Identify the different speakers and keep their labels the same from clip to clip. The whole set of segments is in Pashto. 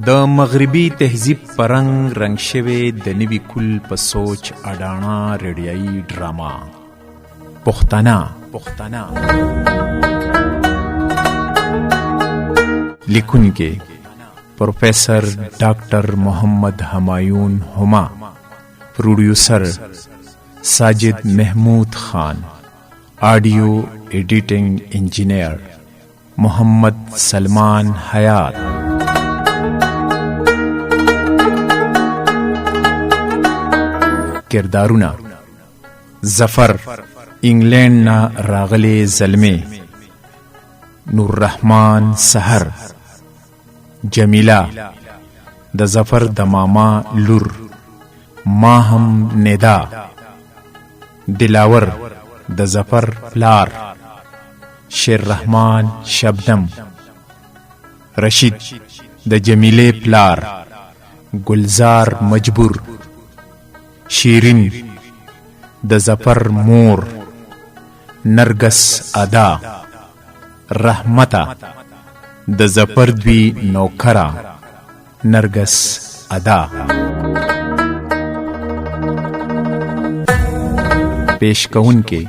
Speaker 1: د مغربي تهذیب پرنګ رنگ شوی د نوي کل په سوچ اډانا ریډیایي ډراما پښتانه لیکونکي پروفیسر ډاکټر محمد همایون هما، پروډیوسر ساجد محمود خان، آډیو ایډیټنګ انجینئر محمد سلمان حیات. کردارونه: ظفر انګلند نه راغلی زلمی، نور رحمان سحر، جمیله د ظفر د ماما لور، ماهم ندا، دلاور د ظفر پلار، شیر رحمان شبنم، رشید د جمیله پلار، گلزار مجبور، شیرین د ظفر مور، نرگس ادا، رحمتا د ظفر دوی نوکرا، نرگس ادا. پیش کون کے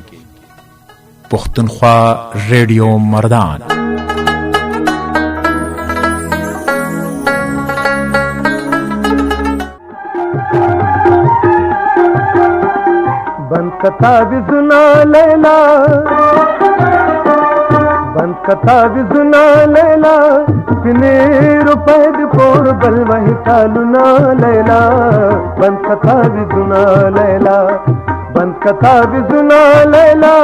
Speaker 1: پختونخوا ریڈیو مردان.
Speaker 2: بند کتاب زنا لیلا، بند کتاب زنا لیلا، پنے روپے دی پور بل وہی ٹالنا لیلا. بند کتاب زنا لیلا، بند کتاب زنا لیلا،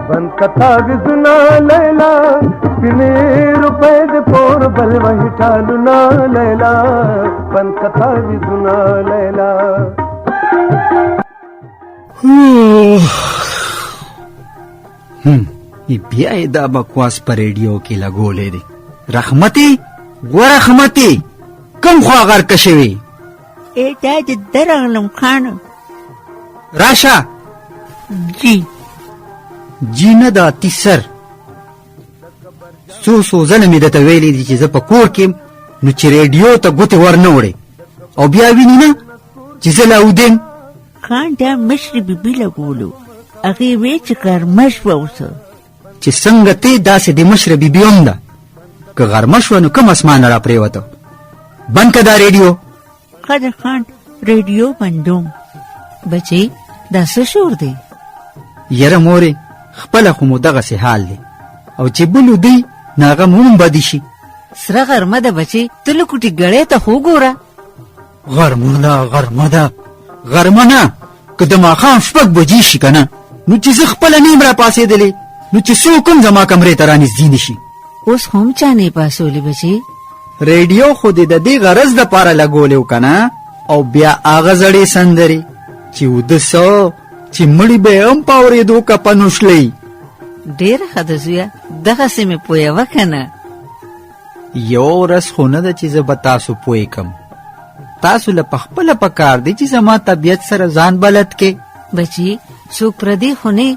Speaker 2: بند کتاب زنا لیلا، پنے روپے دی پور بل وہی ٹالنا لیلا. بند کتاب زنا لیلا.
Speaker 3: بیا دا بکواس پر ریډیو کې لګولې دي. رحمتي ورحمتي کم خوا غر کشوي
Speaker 4: دا د درغلم خانه
Speaker 3: راشه. جی نه دا تیسر سو ځله مې درته ویلي دي چې زه په کور کې نو چې ریډیو ته ګوتې ور نه وړې او بیا ویني نه چې زه لاودیم.
Speaker 4: خان دا مشر بیبي لګولو، هغې وی چې غرمه شوه اوسه.
Speaker 3: چې څنګه ته داسې د مشر بیبي هم ده، که غرمه شوه نو کوم اسمانه را پرېوته. بند که دا ریډیو.
Speaker 4: قدر خان ریډیو بندوم. بچی دا څه شور دی؟
Speaker 3: یره مورې خپله خو مو دغسې حال دی، او چې بلو دی نو هغه مو هم بدي شي.
Speaker 4: سره غرمه ده بچی، ته لکوټې ګړی ته خو ګوره.
Speaker 3: غرمه ده غرمه نه، که د ماښام 6 بجې شي که نه، نو چې زه خپله نیم را پاسېدلې نو چې څوک هم زما کمرې ته رانږدې نه شي.
Speaker 4: اوس هم چا نه یې پاسولې بچی؟
Speaker 3: ریډیو خو دې د دې غرض دپاره لګولې و که نه، او بیا هغه زړې سندرې چې وده څه چې مړي به یې هم په اورېدو کپه نوشلئ.
Speaker 4: ډېره ښه ده زویه، دغسې مې پویوه که نه.
Speaker 3: یوه ورځ خو نه ده چې زه به تاسو پوی کم. تاسو له پخپله پکار دی چې زما طبیعت سره ځان بلد کې.
Speaker 4: بچی څوک پردی خو نه،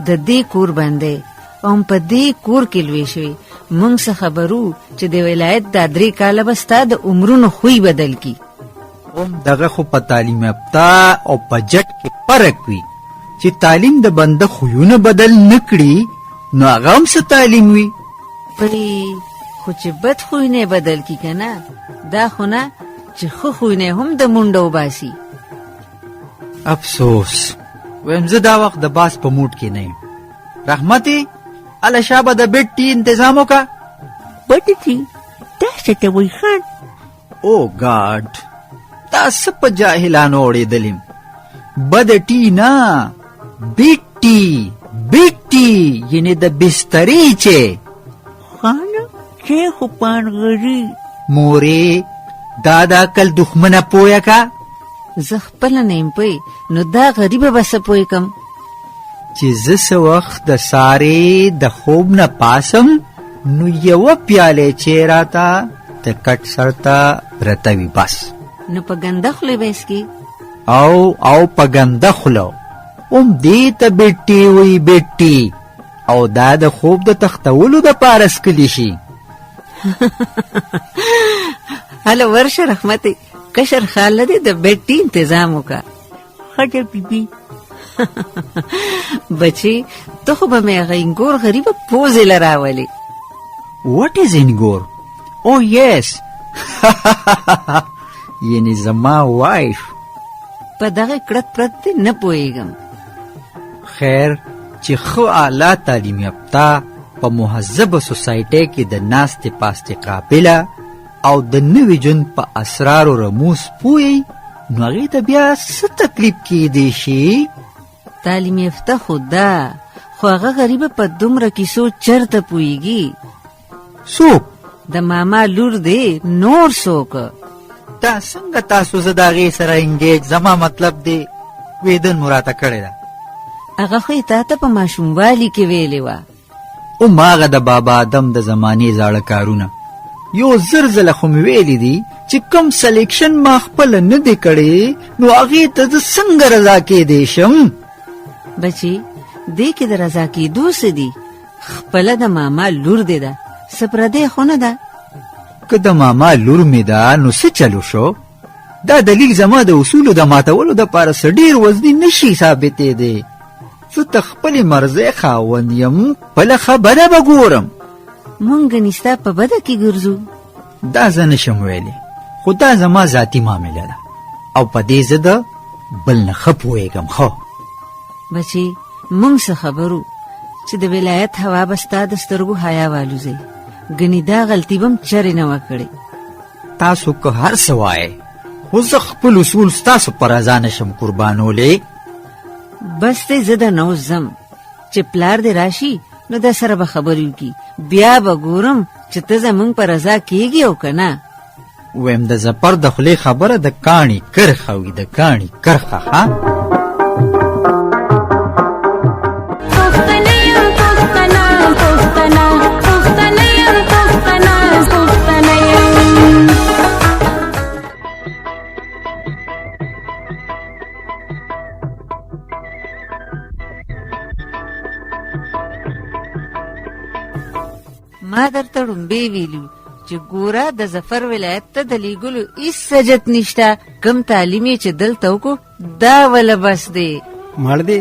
Speaker 4: د دې کور باندې او په دې کور کې لوی شوي. موږ څه خبرو چې د ولایت دا 3 کاله به ستا د عمرونو خوی بدل کی.
Speaker 3: دغه خو په تعلیم یافته او په جټ کې فرق وي چې تعلیم د بنده خویونه بدل نه کړي نو هغه هم څه تعلیم وي.
Speaker 4: پرې خو چې بد خوی نه بدل کی که نه، دا خو نه چې ښه خوی نه هم د منډه وباسي.
Speaker 3: افسوس ویم زه دا وخت د باس په موډ کې نه یم. رحمتي هله شابه د بیډ ټي انتظام وکړه.
Speaker 4: بډ ټي دا څه ته وایي خان؟
Speaker 3: او ګاډ دا څه په جاهلانو اورېدلیم. بد ټي نه، بیډ ټي یعنې د بسترې چې.
Speaker 4: خانه چې خو پانغري
Speaker 3: مورې دا د عقل دښمنه پویه که.
Speaker 4: زه خپله نه یم پوی، نو دا غریبه به څه پوی کم
Speaker 3: چې زه څه وخت د سارې د خوب نه پاسم نو یوه پیالې چې راته د کټ سر ته پرته وي بس.
Speaker 4: نو په ګنده خولې به اسکي
Speaker 3: او په ګنده خوله دې ته بیټي وی بیټي، او دا د خوب د تختولو د پاره سکلی شي.
Speaker 4: هله ورشه رحمتي کشر خاله دې د بیټ انتظام وکړه. خټه بیبي بچي ته خو به مې هغه انګور غریبه پوزې لراولې.
Speaker 3: What is انګور؟ Oh yes. یعنی زما وایف.
Speaker 4: په دغه کړت پرت دې نه پوهېږم.
Speaker 3: خیر چې خو اعلی تعلیم یافته په مهذبه سوسایټۍ کې د ناستې پاستې قابله او د نوي ژوند په اسرارو رموز پوهی، نو هغې ته بیا څه تکلیف کیدی شي؟
Speaker 4: تعلیم یافته خو ده، خو هغه غریبه په دومره کیسو چرته پوهېږي.
Speaker 3: څوک؟
Speaker 4: د ماما لور دی، نور څوک؟
Speaker 3: دا څنګه تاسو زه د هغې سره انګیج؟ زما مطلب دی ویدن مو راته کړې ده.
Speaker 4: هغه خو یې تا ته په ماشوموالي کې ویلې وه.
Speaker 3: هماغه د بابا آدم د زمانې زاړه کارونه. یو زر ځله خو مې ویلي دي چې کوم سلیکشن ما خپله نه دی کړی، نو هغې ته زه څنګه رضا کیدی شم؟
Speaker 4: بچي دې کې د رضا کېدو څه دي؟ خپله د ماما لور دې ده، څه پردی خو نه ده.
Speaker 3: که د ماما لور مې ده نو څه چلو شو؟ دا دلیل زما د اصولو د ماتولو دپاره څه ډېر وزني نشي ثابتېدی. زه ته خپلې مرضۍ خاوند یم، خپله خبره به ګورم.
Speaker 4: مونږ ګنې ستا په بده کې ګرځو؟
Speaker 3: دا زه نشم ویلی، خو دا زما ذاتي معامله ده او په دې زه د بل نه ښه پوهېږم. ښه
Speaker 4: بچي مونږ څه خبرو چې د ولایت هوا به ستا د سترګو حیا والوځي، ګنې دا غلطي به م چرې نه وه کړې.
Speaker 3: تاسو که هر څه وایې، خو زه خپل اصول ستاسو په رضا نشم قربانولی.
Speaker 4: بس دی زه د نو ځم، چې پلار دې راشي نو د سره به خبرې وکړي، بیا به ګورم چې ته زمونږ په رضا کېږي او که نه.
Speaker 3: ویم د زپر د خولې خبره د کاڼي کرښه وي، د کاڼي کرښه. ها
Speaker 4: ما درته ړومبې ویلو چې ګوره د ظفر ولایت ته د لیږلو هېڅ سجت نشته، کم تعلیم یې چې دلته وکړو دا وله بس دی.
Speaker 5: مړ دی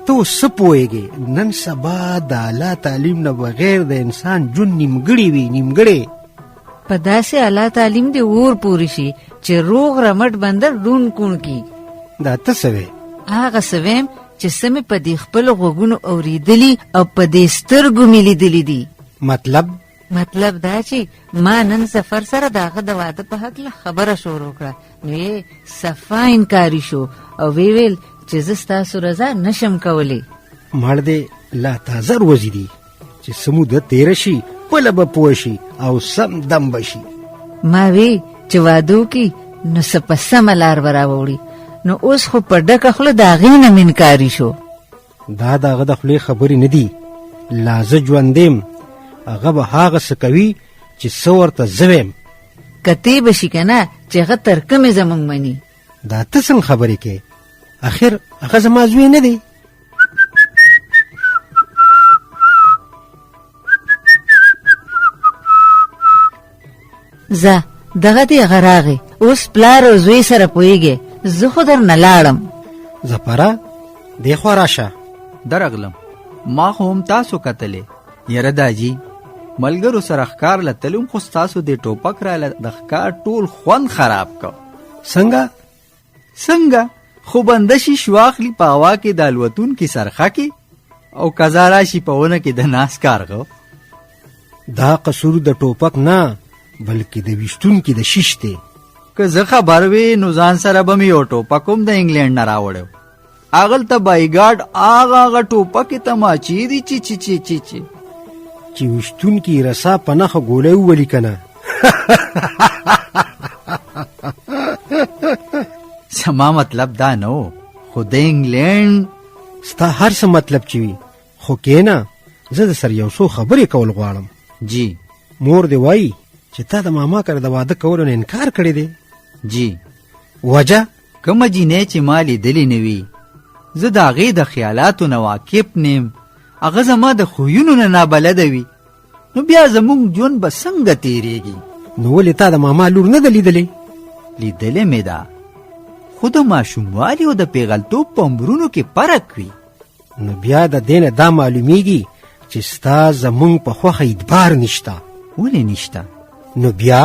Speaker 5: ته اوس څه پوهېږې؟ نن سبا د اعلی تعلیم نه بغیر د انسان ژوند نیمګړی وي، نیمګړی.
Speaker 4: په داسې اعلی تعلیم دې اور پورې شي چې روغ رمټ بندر ډون کوڼ کي.
Speaker 5: دا ته څه وې؟
Speaker 4: هغه څه ویم چې څه مې په دې خپلو غوږونو اورېدلي او په دې سترګو مې لیدلي دي. مطلب دا چې ما نن ظفر سره د هغه د واده په هکله خبره شروع کړه، نو یې صفا انکاري شو او ویل چې زه ستاسو رضا نشم کولی.
Speaker 5: مړ دی لا تازه روزي دي چې څه موده تېره شي، بله به پوه شي او سم دم به شي.
Speaker 4: ما وی چې واده وکړي نو څه په سمه لار به راوړي، نو اوس خو په ډکه خوله د هغې نه م انکاري شو.
Speaker 5: دا د هغه د خولې خبرې نه دي، لا زه ژوندیم هغه به هغه څه کوي چې څه ورته زه ویم.
Speaker 4: کتی به شي که نه چې هغه تر کومې زمونږ مني.
Speaker 5: دا ته څنګه خبرې کوې؟ اخر هغه زما زوی نه دی.
Speaker 4: زه دغه دی هغه راغی، اوس پلار او زوی سره پوهېږې، زه خو در نه لاړم.
Speaker 5: زفره دې خوا راشه.
Speaker 3: درغلم، ما خو هم تاسو کتلې. یاره داجي ملګرو سره ښکار لتلم، خو ستاسو دې ټوپک راله د ښکار ټول خوند خراب کو. څنګه خو بنده شي شواخلي په هوا کې د الوتونکي سرخه کې او قضا راشي په ونه کې د ناس کارغه.
Speaker 5: دا قصور د ټوپک نه بلکې د ویشتونکي د شیش دی.
Speaker 3: که زه خبر وې نو ځان سره به مې یو ټوپک هم د انګلینډ نه راوړی، هغلته بایګارډ هغه ټوپکې تماچې دي چې
Speaker 5: ویشتونکي رسا په نښه ګولی وولي که نه.
Speaker 3: زما مطلب دا نه و، خو د انګلینډ
Speaker 5: ستا هر څه مطلب چې وي، خو کېنه زه د سر یو څو خبرې کول غواړم.
Speaker 3: جی
Speaker 5: مور دې وایي چې تا د ماما کره د واده کولو نه انکار کړی دی.
Speaker 3: جی
Speaker 5: وجه؟
Speaker 3: کومه جینۍ چې ما لیدلې نه وي، زه د هغې د خیالاتو نه واقف نیم، هغه زما د خویونو نه نابلده وي. نو بیا زمونږ ژوند به څنګه تیریږي؟
Speaker 5: نو ولې تا د ماما لور نه ده لیدلې؟
Speaker 3: لیدلې مې ده، خو د ماشوموالي او د پیغلتوب په عمرونو کې فرق وي.
Speaker 5: نو بیا د دې نه دا معلومیږي چې ستا زمونږ په خوښه اعتبار نشته.
Speaker 3: ولې نشته؟
Speaker 5: نو بیا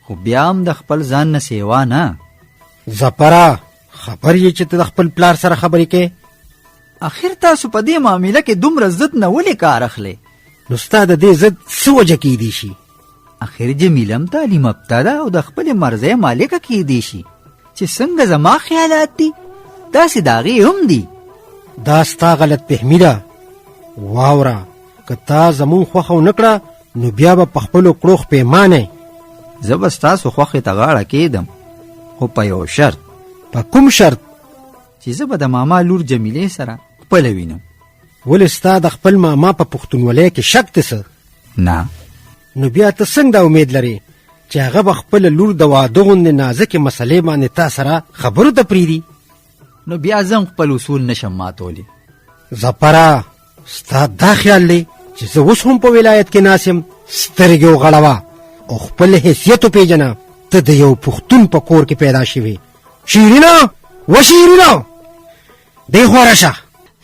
Speaker 3: خو بیا هم د خپل ځان نه سیوا نه.
Speaker 5: زپره خبر یې چې ته د خپل پلار سره خبرې کې؟
Speaker 3: اخر تاسو په دې معامله کې دومره ضد نه ولې کار اخلئ؟
Speaker 5: نو ستا د دې ضد څه وجه کیدی شي؟
Speaker 3: اخر جمیله هم تعلیم یافته ده او د خپلې مرضۍ مالکه کیدی شي چې څنګه زما خیالات دي داسې د هغې هم دي.
Speaker 5: دا ستا غلط فهمي ده. واوره، که تا زمونږ خوښه ونه کړه نو بیا به په خپلو کړو پیمانه.
Speaker 3: زه به ستاسو خوښې ته غاړه کېدم، خو په یو شرط.
Speaker 5: په کوم شرط؟
Speaker 3: چې زه به د ماما لور جمیلې سره خپله وینم.
Speaker 5: ولې ستا د خپل ماما په پښتونولۍ کې شک ته څه؟
Speaker 3: نه.
Speaker 5: نو بیا ته څنګه دا امید لرې چې هغه به خپله لور د واده غوندې نازکې مسلې باندې تا سره خبرو ته پرېږدي؟
Speaker 3: نو بیا زه خپل اصول نشم ماتولی.
Speaker 5: زپره، ستا دا خیال دی چې زه اوس هم په ولایت کې ناست یم؟ سترګې وغړوه او خپل حیثیت وپېژنه. ته د یو پښتون په کور کې پیدا شوې. شیرینه، و شیرینه، دی خوا راشه.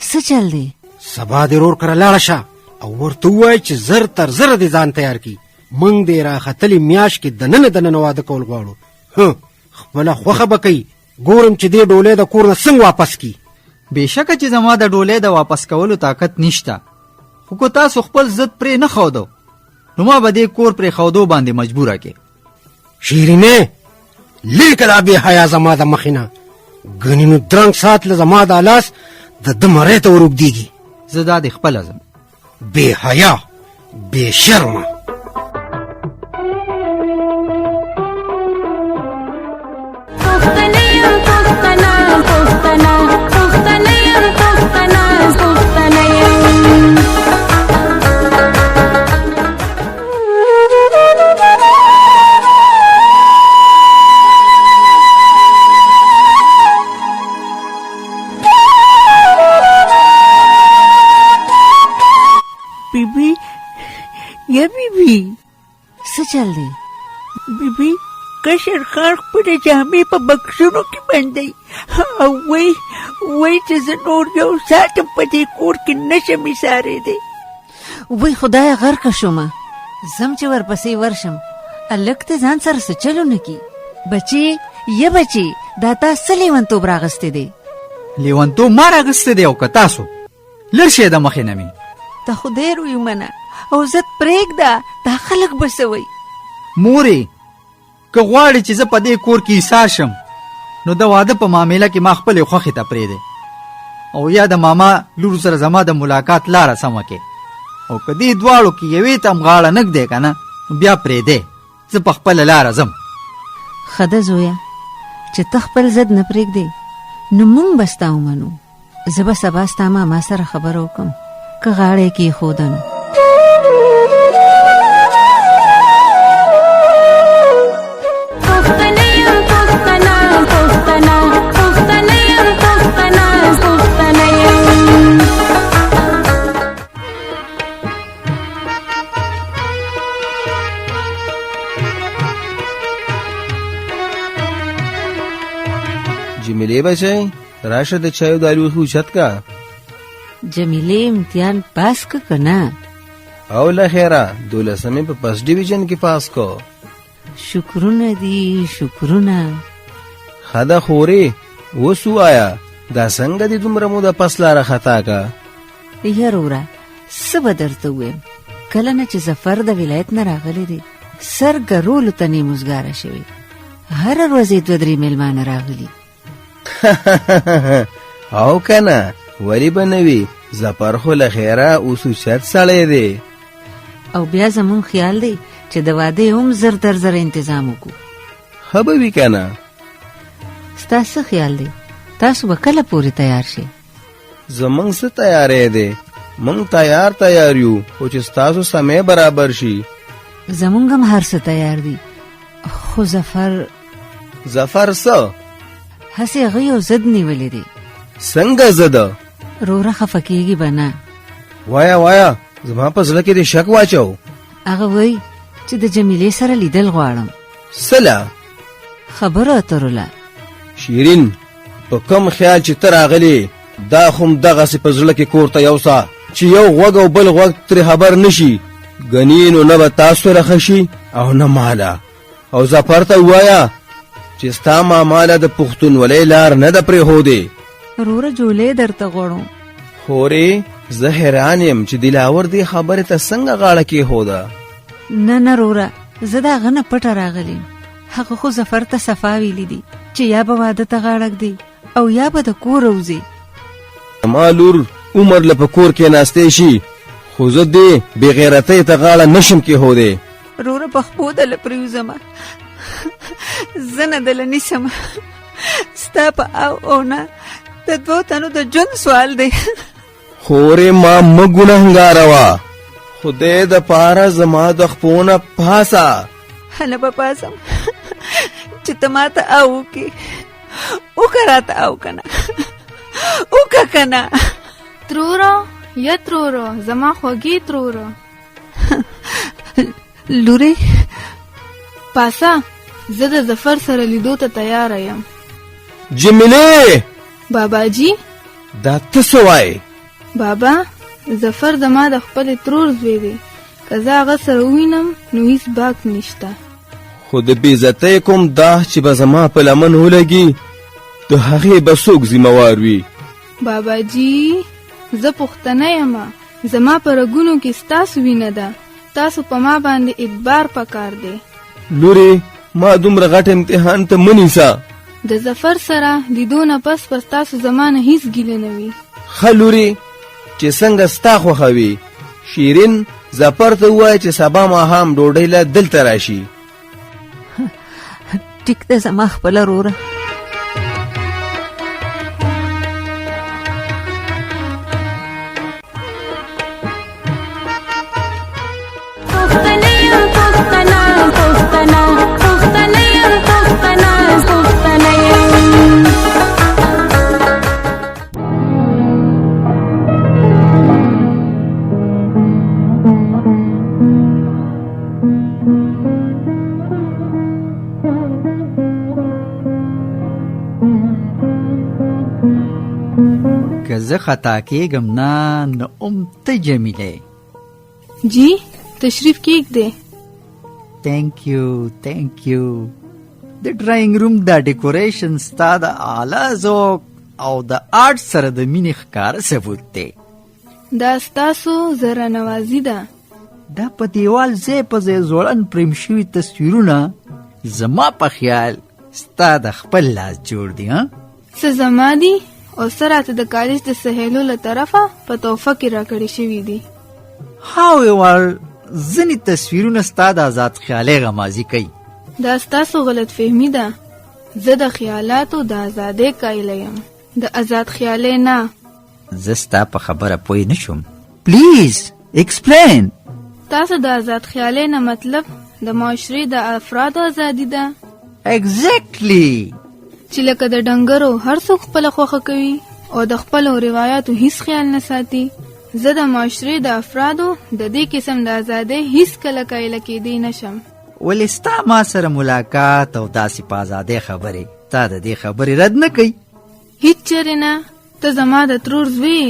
Speaker 4: څه چل دی؟
Speaker 5: سبا دې رور کره لاړه شه او ورته ووایه چې زر تر زره دې ځان تیار کړي. موږ دې راختلې میاشت کې دننه واده کول غواړو. خپله خوښه به کوي. ګورم چې دې ډولۍ د کور نه څنګه واپس کړي.
Speaker 3: بېشکه چې زما د ډولۍ د واپس کولو طاقت نشته، خو که تاسو خپل ضد پرې نه ښودو نو ما به دې کور پرې ښودو باندې مجبوره کې.
Speaker 5: شیرینې، لرې که دا بې حیا زما د مخې نه. ګنې نو درنګ سات له زما دا لاس د ده مرۍ ته ور اوږدېږي.
Speaker 3: زه دا دې خپله ځم.
Speaker 5: بې حیا، بې شرمه.
Speaker 4: بیبی، یا بیبی، څه چل دی؟ بیبی، کشر خان خپلې جامې په بکسونو کې بندوي او وایي چې زه نور یو ساعت په دې کور کې نشم ایسارېدی. وای خدایه غرقه شومه. زم چې ورپسې ورشم هلک ته ځان سره څه چلو نه کي. بچې، یا بچې، دا تا څه لیونتوب راغستی دی؟
Speaker 3: لیونتوب ما راغستی دی او که تاسو؟ لږ شی د مخې نه مې.
Speaker 4: ته خدای روی منه او زت پرېږده، دا خلک به څه وایي؟
Speaker 3: مورې، که غواړې چې زه په دې کور کې ایسار شم نو د واده په معامله کې ما خپلې خوښې ته پرېږدې او یا د ماما لور سره زما د ملاقات لاره سمه کې، او که دې دواړو کې یوې ته هم غاړه نه ږدې که نه نو بیا پرېږدې، زه په خپله لاره ځم.
Speaker 4: ښه ده زویه، چې ته خپل ضد نه پرېږدې نو موږ به ستا ومنو. زه به سبا ستا ماما سره خبره وکړم که غاړه یې کېښوده نو.
Speaker 6: جمیلې بچی، راشه د چایو د الوخي اوچت کا.
Speaker 4: جمیلې امتحان پاس که نه؟
Speaker 6: او لخیره 12مې په فرسټ ډیویژن کې پاس کو.
Speaker 4: شکرونه دي، شکرونه.
Speaker 6: ښه ده خورې، اوس ووایه دا څنګه دې دومره موده پس لاره خطا کا؟
Speaker 4: یار وره، څه به درته ووایم، کله نه چې ظفر د ولایت نه راغلی دی سر ګرولو ته نیموزګاره شوی. هره ورځ یې 2-3 میلمانه راغلي.
Speaker 6: او کنه ولی به نه وي، ظفر خو له خیره اوس اوچت سړی دی.
Speaker 4: او بیا زمون خیال دی چې د واده هم زر در زر انتظام وکړو.
Speaker 6: ښه به وي کنه.
Speaker 4: ستا څه خیال دی؟ تاسو به کله پورې تیار شئ؟
Speaker 6: زمونږ څه تیاری دی، مونږ تیار یو، خو چې ستاسو سمې برابر شي.
Speaker 4: زمونږ هم هر څه تیار دی، خو ظفر
Speaker 6: څه؟
Speaker 4: هسې هغه یو ضد نیولی دی.
Speaker 6: څنګه ضد؟
Speaker 4: روره خفه کېږي به نه.
Speaker 6: وایه زما په زړه کې دې شک واچو.
Speaker 4: هغه وای چې د جمیلې سره لیدل غواړم.
Speaker 6: سلا
Speaker 4: خبره اترله.
Speaker 6: شیرین په کوم خیال چې ته راغلی دا خو دغسې په زړه کې کور ته یوسه چې یو غوږ او بل غوږ ترې خبر نشي. ګنې نو نه به تاسو رخه شي او نه ماله. او ظفر ته ووایه چې ستا ماماله د پښتونولۍ لار نه ده پرېښودې.
Speaker 4: وروره جولې درته غواړم.
Speaker 6: خورې زه حیران یم چې دلاور دې خبرې ته څنګه غاړه کېښوده.
Speaker 4: نه وروره زه د هغه نه پټه راغلیم. هغه خو ظفر ته صفا ویلي دي چې یا به واده ته غاړه ږدي او یا به د کور وځي.
Speaker 6: زما لور عمر له په کور کې ناستې شي خو زه دې بې غیرتۍ ته غاړه نشم کېښودی.
Speaker 4: وروره پخپو دله پرېوځمه، زه نه دله نیسم. ستا په او نه د دوو تنو د ژوند سوال دی.
Speaker 6: خورې ما مه ګنهګاروه، خدای د پاره زما د خپو نه پاسه.
Speaker 4: نه به پاسم چې ته ما ته او وکړې. وکړه راته او که نه وکړه که نه.
Speaker 7: ترورو یا ترورو زما خوږې ترورو.
Speaker 4: لورې
Speaker 7: پاسه زه د ظفر سره لیدو ته تیاره یم.
Speaker 6: جمیلې
Speaker 7: بابا جی
Speaker 6: دا ته څه وایې؟
Speaker 7: بابا ظفر زما د خپل ترور زوی دی، که زه هغه سره ووینم نو هیڅ باک نشته.
Speaker 6: خو د بېعزتۍ کوم داغ چې به زما په لمن ولګي د هغې به څوک ذمهوار وي؟
Speaker 7: بابا جی زه پښتنه یم، زما په رګونو کې ستاسو وینه ده، تاسو په ما باندې اعتبار پکار دی.
Speaker 6: لورې ما دومره غټ امتحان ته مه نیسه.
Speaker 7: د ظفر سره لیدو نه پس تاسو زما نه هیڅ ګیله نه وي.
Speaker 6: ښه لورې چې څنګه ستا خوښه وي. شیرین ظفر ته ووایه چې سبا ماښام ډوډۍ له دلته راشي.
Speaker 4: ټیک ده زما خپله وروره.
Speaker 3: که زه خطا کېږم نه نو ته جمیلې.
Speaker 7: جی تشریف کېږدې.
Speaker 3: تhank you. د ډرایینګ روم دا ډیکوریشن ستا د اعلی ذوق او د آرټ سره د مینې ښکاره ثبوت دی.
Speaker 7: دا ستاسو زره نوازي ده.
Speaker 3: دا په دیوال ځای په ځای ځوړن پریم شوي تصویرونه زما په خیال ستا د خپل لاس جوړ دي.
Speaker 7: څه زما دي او څه راته د کالج د سهیلو له طرفه په تحفه کې راکړې شوي دي.
Speaker 3: however ځینې تصویرونه ستا د آزاد خیالۍ غمازي کوي.
Speaker 7: دا ستاسو غلط فهمي ده. زه د خیالاتو د ازادۍ قایله یم، د آزاد خیالۍ نه.
Speaker 3: زه ستا په خبره پوه نه شوم. پلیز ایکسپلین.
Speaker 7: تاسو د آزاد خیالۍ نه مطلب د معاشرې د افرادو ازادي ده.
Speaker 3: exactly.
Speaker 7: چې لکه د ډنګرو هر څوک خپله خوښه کوي او د خپلو روایاتو هیڅ خیال نه ساتي. زه د معاشرې د افرادو د دې قسم د ازادۍ هیڅ کله قایله کېدی نشم.
Speaker 3: ولې ستا ما سره ملاقات او داسې په ازادۍ خبرې تا د دې خبرې رد نه کوي؟
Speaker 7: هیڅ چېرې نه. ته زما د ترور زوی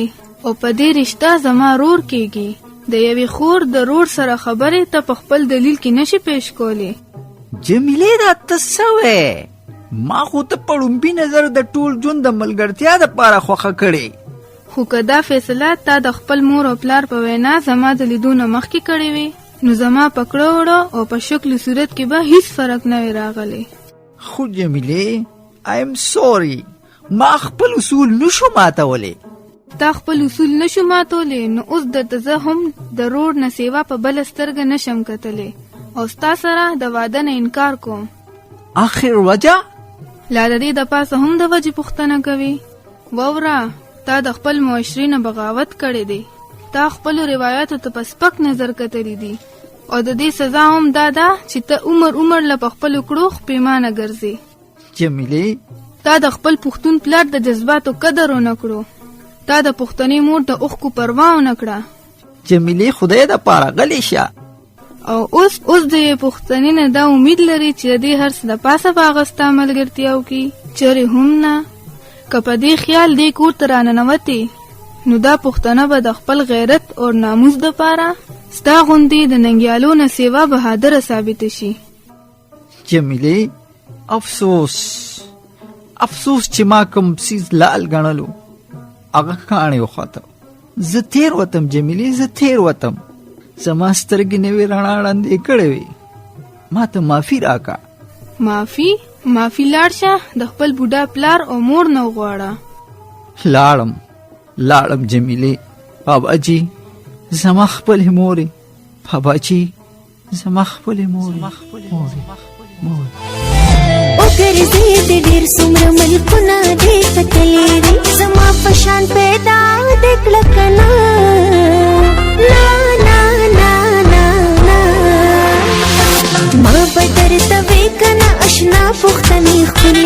Speaker 7: او په دې رشته زما رور کېږي. د یوې خور د رور سره خبرې ته په خپل دلیل کې نشي پیش کولی.
Speaker 3: جمیلې دا ته څه وې؟ ما خو ته په ړومبي نظر د ټول ژوند د ملګرتیا دپاره خوښه کړې.
Speaker 7: خو که دا فیصله تا د خپل مور او پلار په وینا زما د لیدو نه مخکې کړې وي نو زما په کړه وړه او په شکل صورت کې به هیڅ فرق نه وي راغلی.
Speaker 3: خو جمیلې آی ایم سوري، ما خپل اصول نشو ماتولی.
Speaker 7: تا خپل اصول نشو ماتولی نو اوس درته زه هم د رور نه سیوا په بله سترګه نشم کتلی او ستا سره د واده نه انکار کوم.
Speaker 3: آخر وجه؟
Speaker 7: لا د دې د پاسه هم د وجې پوښتنه کوي. ووره تا د خپل معاشرې نه بغاوت کړی دی. تا خپلو روایاتو ته په سپک نظر کتلی دي او د دې سزا هم دا ده چې ته عمر له په خپلو کړو پېمانه ګرځې.
Speaker 3: جمیلې
Speaker 7: تا د خپل پښتون پلار د جذباتو قدر ونه کړو. تا د پښتنې مور د اوښکو پروا ونه کړه.
Speaker 3: جمیلې خدای دپاره غلی شه.
Speaker 7: او اوس د پښتنې نه دا امید لري چې د دې هر څه د پاسه په هغه ستا ملګرتیا وکړي چېرې هم نه. که په دې خیال دې کور ته راننوتې نو دا پښتنه به د خپل غیرت او ناموس دپاره ستا غوندې د ننګیالو نه سیوا بهادره ثابته شي.
Speaker 3: جمیلې افسوس چې ما کوم څیز لال ګڼلو هغه کاڼې وخوته. زه تیر وتم جمیلې، زه تیر وتم. زما سترګې نوې رڼا ړندې کړې وې. ما ته معافي راکړه.
Speaker 7: معافي لاړ شه، د خپل بوډا پلار او مور نه وغواړه.
Speaker 3: لاړم جمیلې. باباجي زما خپلې مورې، باباجي زما خپلې مورې.
Speaker 8: وګرځې د ډېر څومره ملکونه دې کتلې دي، زما په شان پیدا دې کړه که نه. ما به درته وې که نه اشنا پښتنې ښکلې